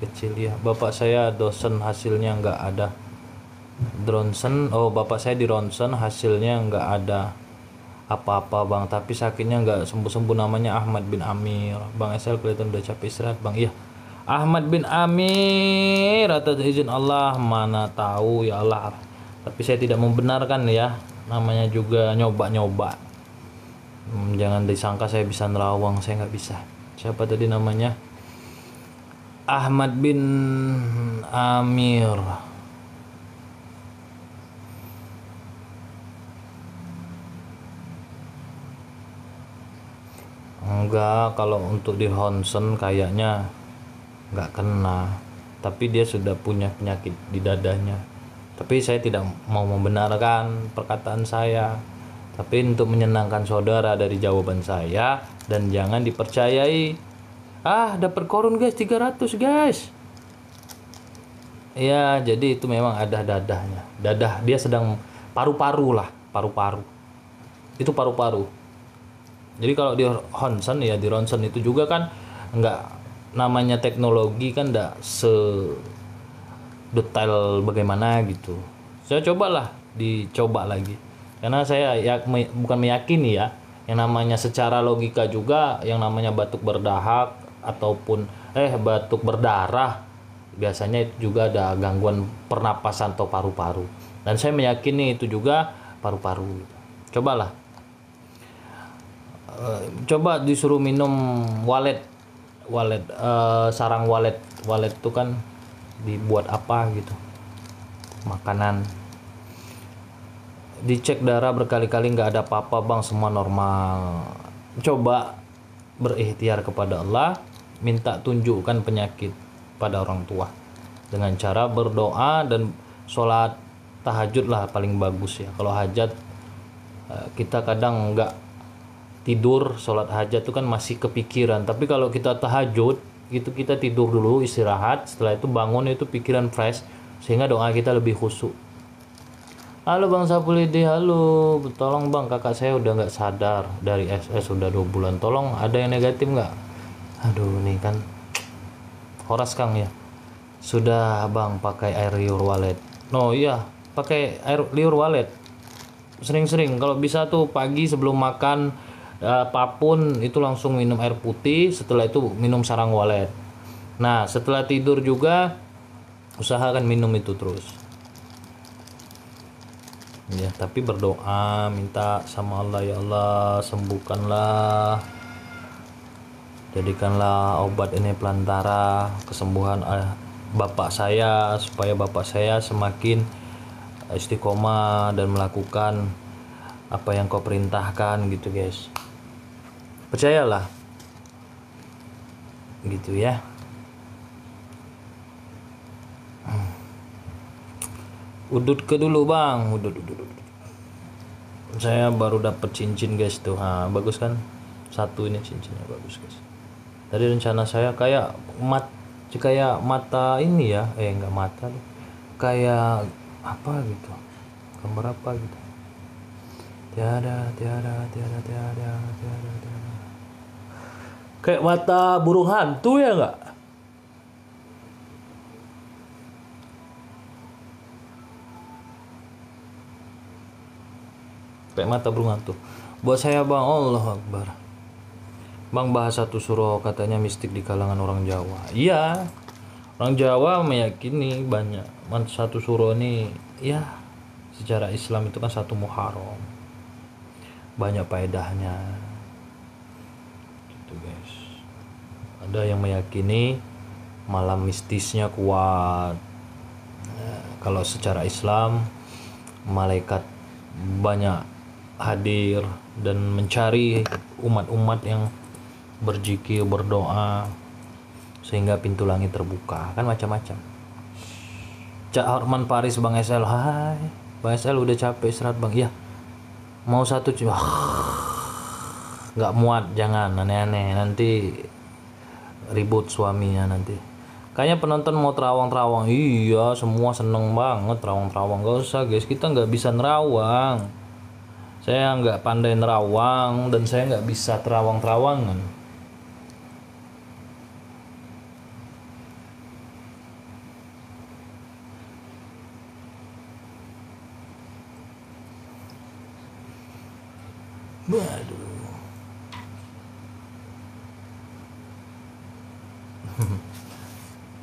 kecil ya. Bapak saya dosen hasilnya nggak ada. Ronsen, oh bapak saya di ronsen hasilnya nggak ada apa-apa bang, tapi sakitnya nggak sembuh-sembuh. Namanya Ahmad bin Amir. Bang Esel kelihatan udah capek istirahat bang. Iya, Ahmad bin Amir, atas izin Allah, mana tahu ya Allah. Tapi saya tidak membenarkan ya, namanya juga nyoba-nyoba. Jangan disangka saya bisa nerawang, saya nggak bisa. Siapa tadi namanya? Ahmad bin Amir. Enggak, kalau untuk di Honsen kayaknya nggak kena. Tapi dia sudah punya penyakit di dadanya. Tapi saya tidak mau membenarkan perkataan saya. Tapi untuk menyenangkan saudara dari jawaban saya, dan jangan dipercayai. Ah, dapat korun guys, 300 guys. Ya, jadi itu memang ada dadahnya. Dadah dia sedang paru-paru lah, paru-paru. Itu paru-paru. Jadi kalau di Honsen ya, di ronsen itu juga kan nggak, namanya teknologi kan nggak detail bagaimana gitu. Saya cobalah, dicoba lagi. Karena saya ya, bukan meyakini ya, yang namanya secara logika juga, yang namanya batuk berdahak ataupun batuk berdarah, biasanya itu juga ada gangguan pernapasan atau paru-paru. Dan saya meyakini itu juga paru-paru gitu. Cobalah. Coba disuruh minum walet, sarang walet itu kan dibuat apa gitu, makanan. Dicek darah berkali-kali nggak ada apa-apa bang, semua normal. Coba berikhtiar kepada Allah, minta tunjukkan penyakit pada orang tua dengan cara berdoa dan sholat tahajud lah paling bagus ya. Kalau hajat kita kadang nggak tidur, sholat hajat itu kan masih kepikiran. Tapi kalau kita tahajud itu kita tidur dulu, istirahat, setelah itu bangun itu pikiran fresh, sehingga doa kita lebih khusyuk. Halo Bang Sapulidi, halo, tolong bang, kakak saya udah nggak sadar dari SS udah 2 bulan, tolong ada yang negatif nggak? Aduh nih kan horas Kang ya, sudah bang pakai air liur walet. No iya, pakai air liur walet sering-sering. Kalau bisa tuh pagi sebelum makan apapun itu langsung minum air putih, setelah itu minum sarang walet. Nah setelah tidur juga usahakan minum itu terus ya, tapi berdoa, minta sama Allah, ya Allah sembuhkanlah, jadikanlah obat ini pelantara kesembuhan bapak saya, supaya bapak saya semakin istiqomah dan melakukan apa yang kau perintahkan gitu guys. Percayalah gitu ya. Udut ke dulu bang, udut. Saya baru dapat cincin guys tuh, bagus kan, satu ini cincinnya bagus guys. Tadi rencana saya kayak mata ini ya, enggak mata, kayak apa gitu, gambar apa gitu. Tiada. Kayak mata burung hantu ya enggak? Kayak mata burung hantu. Buat saya bang, Allah Akbar. Bang bahas satu surah katanya mistik di kalangan orang Jawa. Iya, orang Jawa meyakini banyak. Satu surah ini ya secara Islam itu kan satu Muharram, banyak faedahnya gitu guys. Ada yang meyakini malam mistisnya kuat. Kalau secara Islam malaikat banyak hadir dan mencari umat-umat yang berzikir, berdoa, sehingga pintu langit terbuka, kan macam-macam. Cak Harman Paris, Bang SL, hai Bang SL udah capek istirahat bang. Iya, mau satu cuma nggak muat, jangan aneh-aneh, nanti ribut suaminya nanti. Kayaknya penonton mau terawang-terawang. Iya, semua seneng banget terawang-terawang. Gak usah guys, kita nggak bisa nerawang. Saya nggak pandai nerawang dan saya nggak bisa terawang-terawangan. Waduh.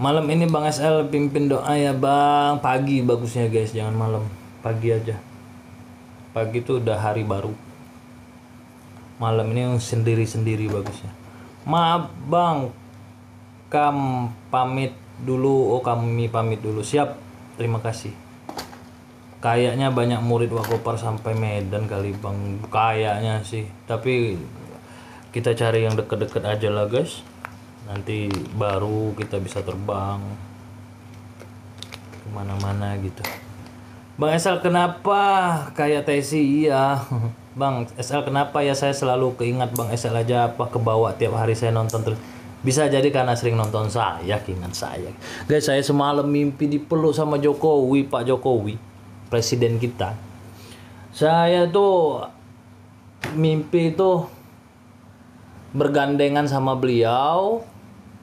Malam ini Bang SL pimpin doa ya Bang. Pagi bagusnya guys, jangan malam. Pagi aja. Pagi itu udah hari baru. Malam ini sendiri-sendiri bagusnya. Maaf Bang, pamit dulu. Oh, kami pamit dulu. Siap. Terima kasih. Kayaknya banyak murid Wakopar sampai Medan kali Bang. Kayaknya sih. Tapi kita cari yang deket-deket aja lah guys. Nanti baru kita bisa terbang kemana-mana gitu. Bang SL kenapa kayak Tesi? Iya Bang SL kenapa ya, saya selalu keingat Bang SL aja apa kebawa tiap hari saya nonton terus. Bisa jadi karena sering nonton saya, keingat saya. Guys, saya semalam mimpi dipeluk sama Jokowi, Pak Jokowi, presiden kita. Saya tuh mimpi itu bergandengan sama beliau.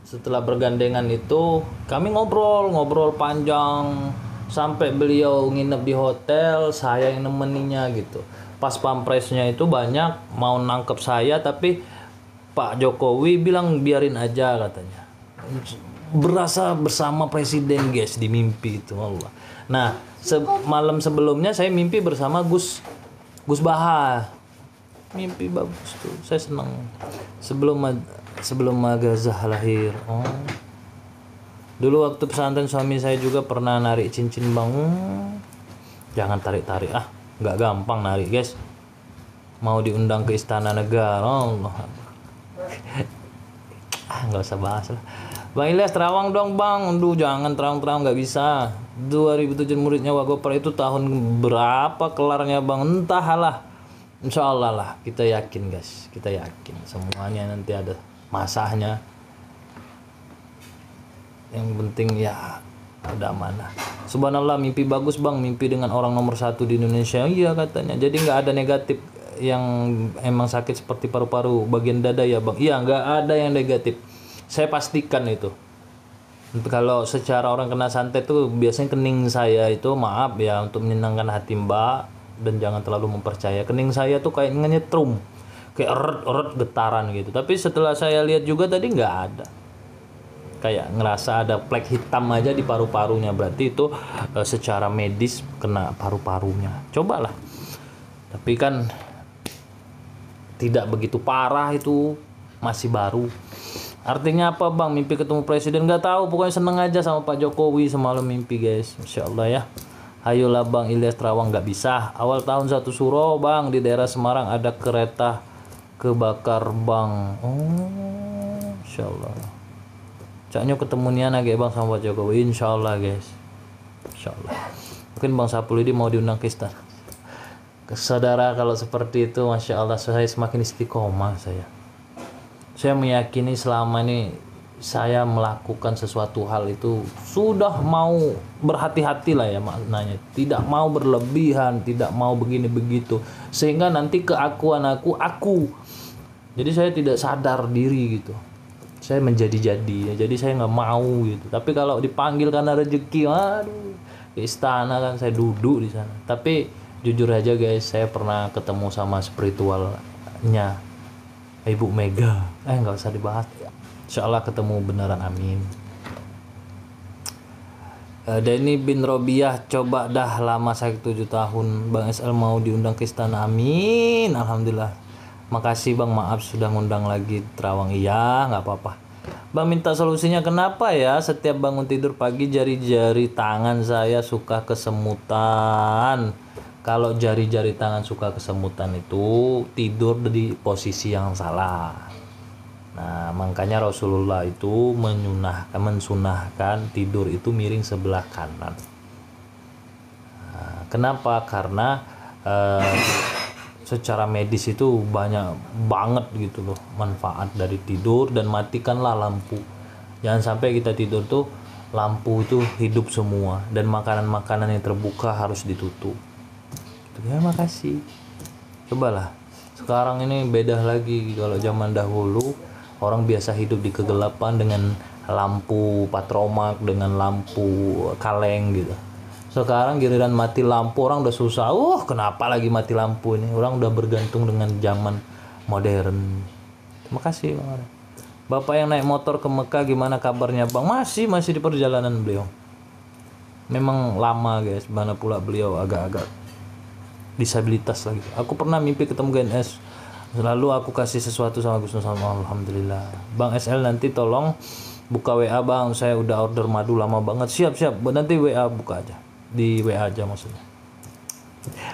Setelah bergandengan itu kami ngobrol panjang sampai beliau nginep di hotel, saya yang nemeninya gitu. Pas pampresnya itu banyak mau nangkep saya, tapi Pak Jokowi bilang biarin aja katanya. Berasa bersama presiden guys di mimpi itu Allah. Nah, malam sebelumnya saya mimpi bersama Gus Baha. Mimpi bagus tuh, saya senang. Sebelum Magazah lahir. Oh. Dulu waktu pesantren suami saya juga pernah narik cincin Bang. Jangan tarik-tarik nggak gampang narik guys. Mau diundang ke Istana Negara. Allah. Nggak usah bahas lah. Bang Ilyas Terawang dong Bang. Aduh jangan Terawang nggak bisa. 2007 muridnya Wakopar itu tahun berapa kelarnya Bang? Entahlah. Insya Allah lah, kita yakin guys, kita yakin semuanya nanti ada masanya. Yang penting ya ada amanah. Subhanallah, mimpi bagus Bang, mimpi dengan orang nomor 1 di Indonesia. Iya katanya, jadi nggak ada negatif yang emang sakit seperti paru-paru bagian dada ya Bang. Iya nggak ada yang negatif, saya pastikan itu. Kalau secara orang kena santet tuh biasanya kening saya itu, maaf ya untuk menyenangkan hati Mbak, dan jangan terlalu mempercaya, kening saya tuh kayak nyetrum, kayak eret getaran gitu. Tapi setelah saya lihat juga tadi nggak ada, kayak ngerasa ada plek hitam aja di paru-parunya, berarti itu secara medis kena paru-parunya. Cobalah, tapi kan tidak begitu parah, itu masih baru. Artinya apa Bang? Mimpi ketemu presiden? Nggak tahu, pokoknya seneng aja sama Pak Jokowi semalam mimpi guys. Insya Allah ya. Ayolah Bang Ilyas Terawang nggak bisa. Awal tahun 1 Suro Bang, di daerah Semarang ada kereta kebakar Bang. Oh, Insya Allah. Caknya ketemunya nage Bang sama Pak Jokowi. Insya Allah guys. Insya Allah. Mungkin Bang Sapulidi mau diundang ke istana. Saudara kalau seperti itu, Masya Allah, saya semakin istiqomah saya. Saya meyakini selama ini saya melakukan sesuatu hal itu sudah mau berhati-hati lah ya maknanya, tidak mau berlebihan, tidak mau begini begitu, sehingga nanti keakuan aku, jadi saya tidak sadar diri gitu, saya menjadi-jadi ya, jadi saya nggak mau gitu. Tapi kalau dipanggil karena rezeki, aduh, ke istana kan saya duduk di sana. Tapi jujur aja guys, saya pernah ketemu sama spiritualnya Ibu Mega, nggak usah dibahas. Insya Allah ketemu beneran, amin. Denny bin Robiah, coba dah lama sakit 7 tahun Bang SL mau diundang ke istana, amin. Alhamdulillah, makasih Bang, maaf sudah ngundang lagi Terawang. Iya nggak apa-apa Bang, minta solusinya. Kenapa ya setiap bangun tidur pagi jari-jari tangan saya suka kesemutan? Kalau jari-jari tangan suka kesemutan itu tidur di posisi yang salah. Nah, makanya Rasulullah itu mensunahkan tidur itu miring sebelah kanan. Nah, kenapa? Karena secara medis itu banyak banget gitu loh manfaat dari tidur. Dan matikanlah lampu. Jangan sampai kita tidur tuh lampu itu hidup semua, dan makanan-makanan yang terbuka harus ditutup. Terima kasih. Cobalah. Sekarang ini beda lagi. Kalau zaman dahulu orang biasa hidup di kegelapan dengan lampu patromak, dengan lampu kaleng gitu. Sekarang giliran mati lampu orang udah susah. Kenapa lagi mati lampu ini? Orang udah bergantung dengan zaman modern. Terima kasih Bang Arya. Bapak yang naik motor ke Mekah gimana kabarnya Bang? Masih di perjalanan beliau. Memang lama guys, mana pula beliau agak-agak disabilitas lagi. Aku pernah mimpi ketemu GNS. Lalu aku kasih sesuatu sama Gus Nur sama alhamdulillah. Bang SL nanti tolong buka WA Bang, saya udah order madu lama banget. Siap. Nanti WA buka aja. Di WA aja maksudnya.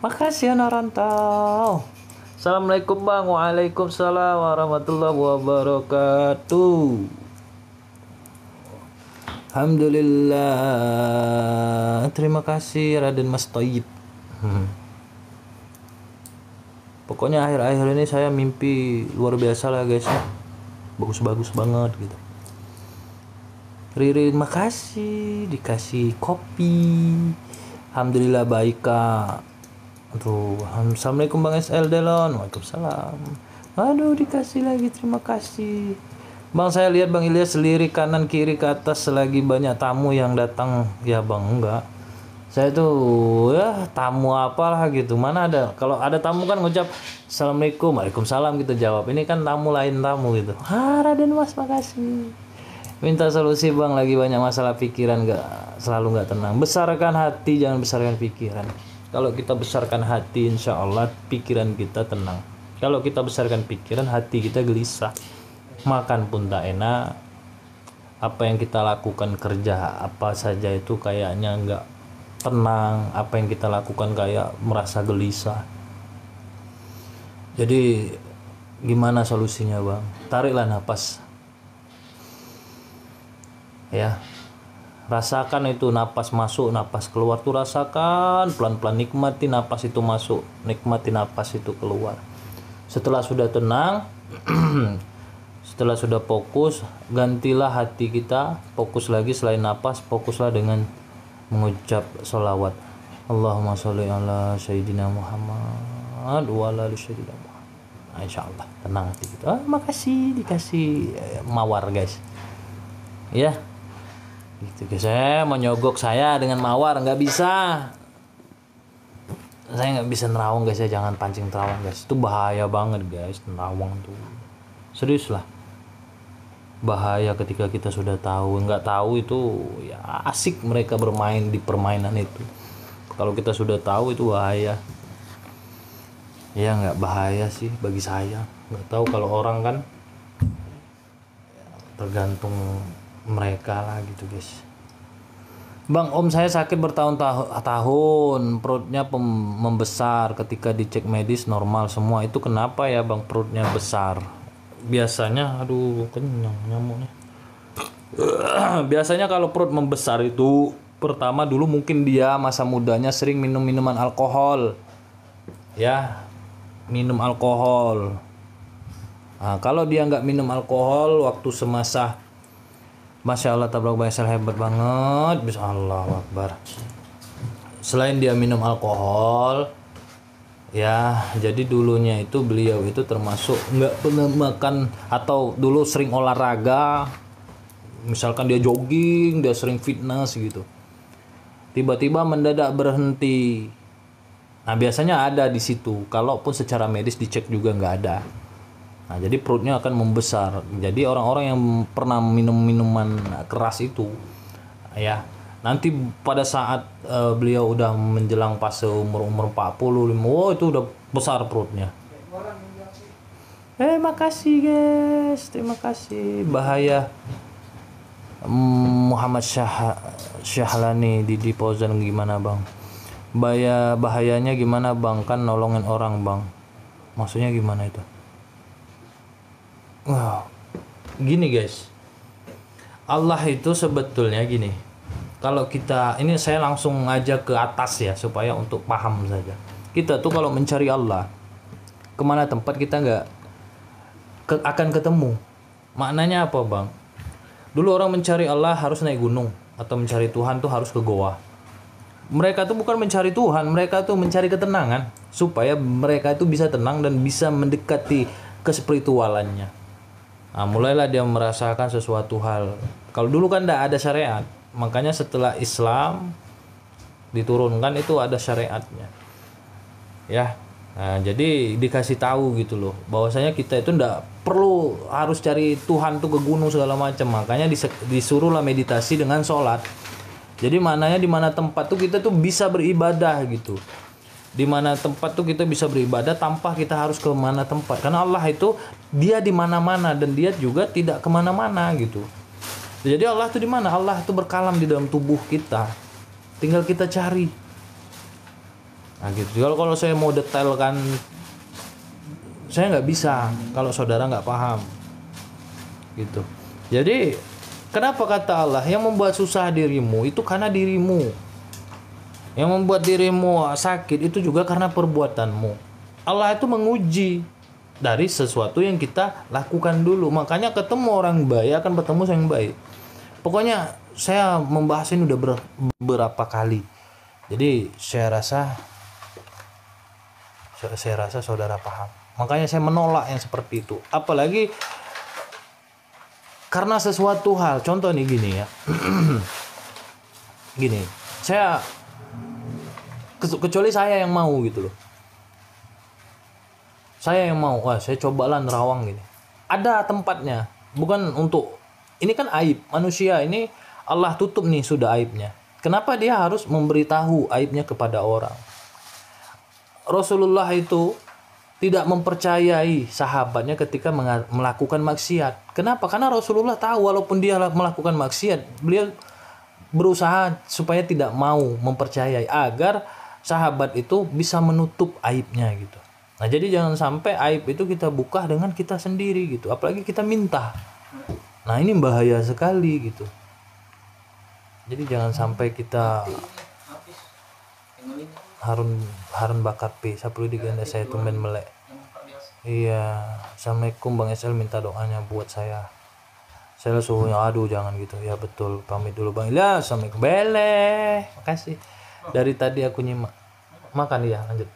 Makasih anak rantau. Assalamualaikum Bang. Waalaikumsalam warahmatullahi wabarakatuh. Alhamdulillah. Terima kasih Raden Mas Toyib. Pokoknya akhir-akhir ini saya mimpi luar biasa lah guys ya. Bagus-bagus banget gitu. Riri makasih dikasih kopi. Alhamdulillah baik Kak. Assalamualaikum Bang SL Delon. Waalaikumsalam. Aduh dikasih lagi, terima kasih. Bang saya lihat Bang Ilyas lirik kanan kiri ke atas selagi banyak tamu yang datang. Ya Bang enggak. Saya tuh ya tamu apalah gitu. Mana ada, kalau ada tamu kan ngucap Assalamualaikum, Waalaikumsalam gitu jawab. Ini kan tamu lain tamu gitu. Raden Mas makasih. Minta solusi Bang, lagi banyak masalah pikiran selalu nggak tenang. Besarkan hati, jangan besarkan pikiran. Kalau kita besarkan hati, insya Allah pikiran kita tenang. Kalau kita besarkan pikiran, hati kita gelisah. Makan pun tak enak. Apa yang kita lakukan kerja apa saja itu kayaknya nggak tenang. Apa yang kita lakukan kayak merasa gelisah. Jadi gimana solusinya Bang? Tariklah napas. Ya, rasakan itu napas masuk, napas keluar tuh rasakan pelan-pelan, nikmati napas itu masuk, nikmati napas itu keluar. Setelah sudah tenang, setelah sudah fokus, gantilah hati kita, fokus lagi selain napas, fokuslah dengan mengucap sholawat. Allahumma sholli ala sayyidina Muhammad wa ala ali sayyidina Muhammad. Insyaallah tenang hati kita. Makasih dikasih mawar guys. Ya. Gitu guys, saya mau nyogok saya dengan mawar nggak bisa. Saya nggak bisa nerawang guys ya, jangan pancing terawang guys, itu bahaya banget guys. Nerawang tuh serius lah bahaya. Ketika kita sudah tahu, nggak tahu itu ya asik mereka bermain di permainan itu. Kalau kita sudah tahu itu bahaya. Ya nggak bahaya sih bagi saya, nggak tahu kalau orang kan tergantung mereka lah gitu guys. Bang, om saya sakit bertahun-tahun, perutnya membesar, ketika dicek medis normal semua. Itu kenapa ya Bang perutnya besar? Biasanya aduh kenyang nyamuknya. Biasanya kalau perut membesar itu pertama dulu mungkin dia masa mudanya sering minum minuman alkohol. Ya, minum alkohol. Nah, kalau dia nggak minum alkohol waktu semasa, Masya Allah tabrak SL hebat banget, bisa Allahu Akbar. Selain dia minum alkohol, ya jadi dulunya itu beliau itu termasuk nggak pernah makan, atau dulu sering olahraga, misalkan dia jogging, dia sering fitness gitu. Tiba-tiba mendadak berhenti. Nah biasanya ada di situ, kalaupun secara medis dicek juga nggak ada. Nah, jadi perutnya akan membesar. Jadi orang-orang yang pernah minum minuman keras itu, ya nanti pada saat beliau udah menjelang fase umur 45, itu udah besar perutnya. Makasih guys, terima kasih. Bahaya. Muhammad Syahlani di Pozan gimana Bang? Bahayanya gimana Bang? Kan nolongin orang Bang. Maksudnya gimana itu? Wow, gini guys, Allah itu sebetulnya gini. Kalau kita, ini saya langsung aja ke atas ya supaya untuk paham saja. Kita tuh kalau mencari Allah, kemana tempat kita nggak akan ketemu. Maknanya apa Bang? Dulu orang mencari Allah harus naik gunung, atau mencari Tuhan tuh harus ke goa. Mereka tuh bukan mencari Tuhan, mereka tuh mencari ketenangan supaya mereka itu bisa tenang dan bisa mendekati kespiritualannya. Nah, mulailah dia merasakan sesuatu hal. Kalau dulu kan tidak ada syariat, makanya setelah Islam diturunkan itu ada syariatnya. Ya. Nah, jadi dikasih tahu gitu loh, bahwasanya kita itu ndak perlu harus cari Tuhan tuh ke gunung segala macam. Makanya disuruhlah meditasi dengan sholat. Jadi maknanya di mana tempat tuh kita tuh bisa beribadah gitu. Di mana tempat tuh kita bisa beribadah tanpa kita harus ke mana tempat. Karena Allah itu dia di mana-mana dan dia juga tidak kemana-mana gitu. Jadi Allah itu di mana? Allah itu berkalam di dalam tubuh kita. Tinggal kita cari. Nah gitu. Kalau saya mau detailkan, saya nggak bisa kalau saudara nggak paham gitu. Jadi kenapa kata Allah yang membuat susah dirimu itu karena dirimu, yang membuat dirimu sakit itu juga karena perbuatanmu. Allah itu menguji dari sesuatu yang kita lakukan dulu. Makanya ketemu orang baik akan bertemu yang baik. Pokoknya saya membahas ini udah beberapa kali. Jadi saya rasa saudara paham. Makanya saya menolak yang seperti itu. Apalagi karena sesuatu hal. Contoh nih gini ya. Gini. Saya kecuali saya yang mau gitu loh. Saya yang mau. Wah, saya cobalah nerawang gini. Ada tempatnya. Bukan untuk ini kan aib manusia ini Allah tutup nih sudah aibnya. Kenapa dia harus memberitahu aibnya kepada orang? Rasulullah itu tidak mempercayai sahabatnya ketika melakukan maksiat. Kenapa? Karena Rasulullah tahu walaupun dia melakukan maksiat, beliau berusaha supaya tidak mau mempercayai agar sahabat itu bisa menutup aibnya gitu. Nah, jadi jangan sampai aib itu kita buka dengan kita sendiri gitu, apalagi kita minta. Nah, ini bahaya sekali gitu. Jadi jangan sampai kita Harun bakar P. Sapulu diganda saya tumben melek. Iya. Assalamualaikum Bang SL, minta doanya buat saya. Saya suhunya aduh jangan gitu. Ya betul. Pamit dulu Bang Ilyas. Assalamualaikum. Beleh. Makasih. Dari tadi aku nyimak. Makan ya, lanjut.